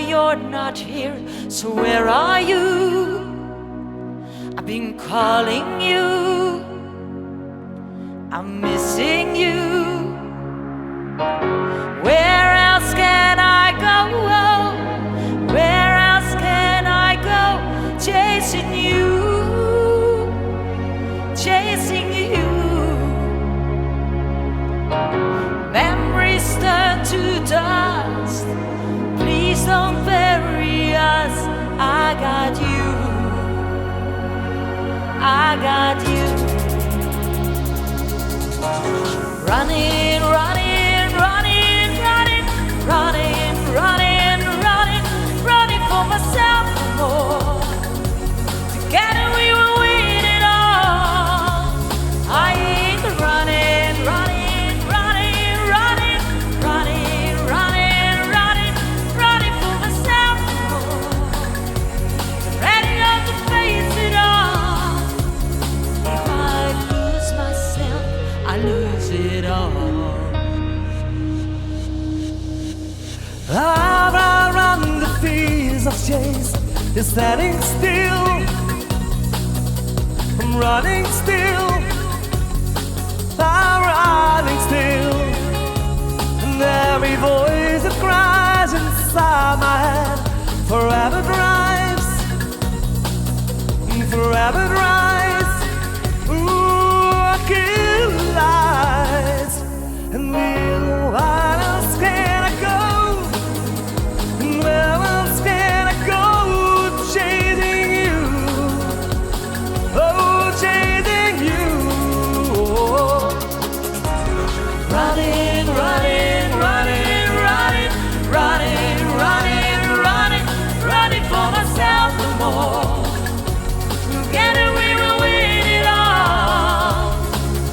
you're not here, so where are you? I've been calling you, I'm missing you. Where else can I go? Where else can I go? Chasing you, chasing you. Memories turn to dust, please don't bury us. I got you, I got you. Running, running, running, running, running, running, running, running for myself and more. Together we will win it all. I ain't running, running, running, running, running, running, running, running for myself and more. Ready up to face it all. If I lose myself, I lose it all. I run the fields of chase, is standing still. I'm running still, I'm running still. And every voice that cries inside my head forever drives, forever drives. Ooh, I kill lights. And where else can I go? And where else can I go? Chasing you, oh, chasing you. Running, running, running, running, running, running, running, running for myself and more. Together we will win it all.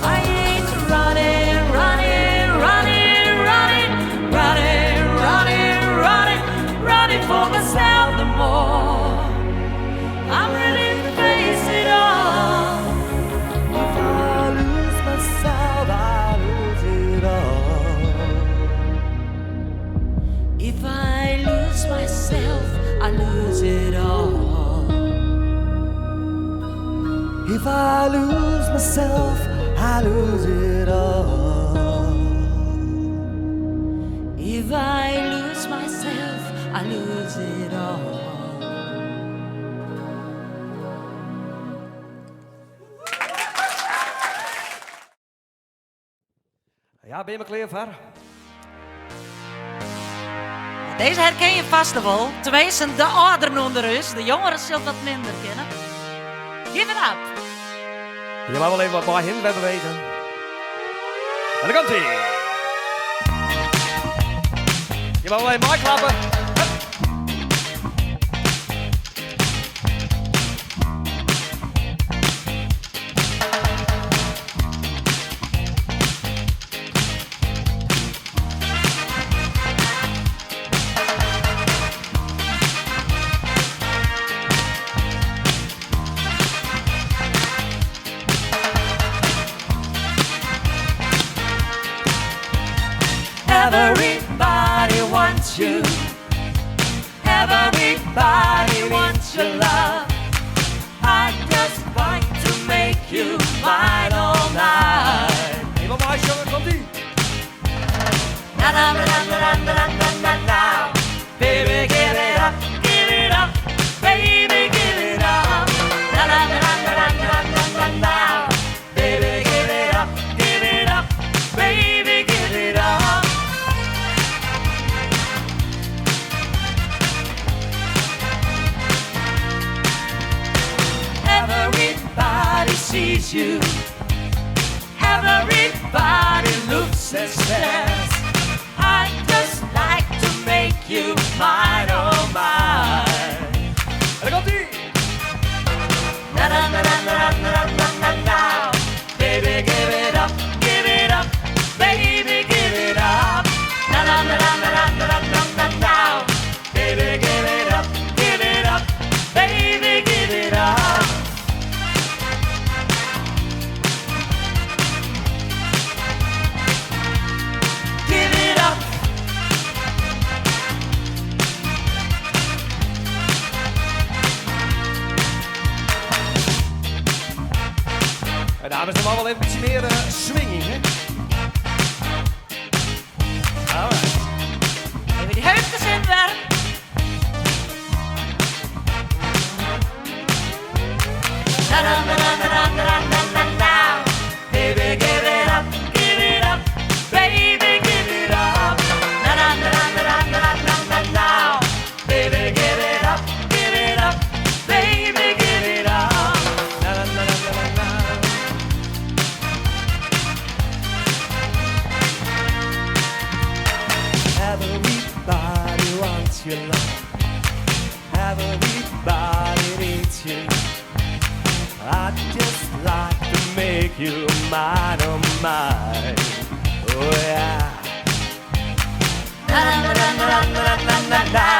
I ain't running, running, running, running, running, running, running, running for myself and more. I'm ready to face it all. If I lose myself, I lose it all. If I lose myself, I lose it all. If I lose myself, I lose it all. If I lose myself, I lose it all. Ja, ben je me klaar voor? Deze herken je vast wel. Tenminste, de ouderen onder ons. De jongeren zullen wat minder kennen. Give it up. Je mag wel even wat bij hen bewegen. En daar komt ie. Je mag wel even mij klappen. Hup. Everybody wants you. Everybody wants your love. I just want to make you mine all night. Even mij jongen, komt ie. Na na na na na na na na na. Baby, give it up, baby, give it up. Na na na na na na na na na. Baby, give it up, baby, give it up. Everybody sees you. Everybody looks and says, I just like to make you mine, oh mine. En daar komt ie. Na na na na na na na na na. Baby, give it up, baby, give it up. Na na na na na na na na na na. Baby, give it up, baby, give it up. Give it up. Dames, we hebben wel even iets meer swinging, hè? Alright. Even die heupjes in werk. Na-na-na-na-na-na-na-na-na. Baby, give it up, baby, give it up. Na-na-na-na-na-na-na-na. Baby, give it up, baby, give it up. Na-na-na-na-na-na. Everybody wants your love. Everybody needs you. I'd just like to make you mine, oh mine. Oh yeah. Na-na-na-na-na-na-na-na.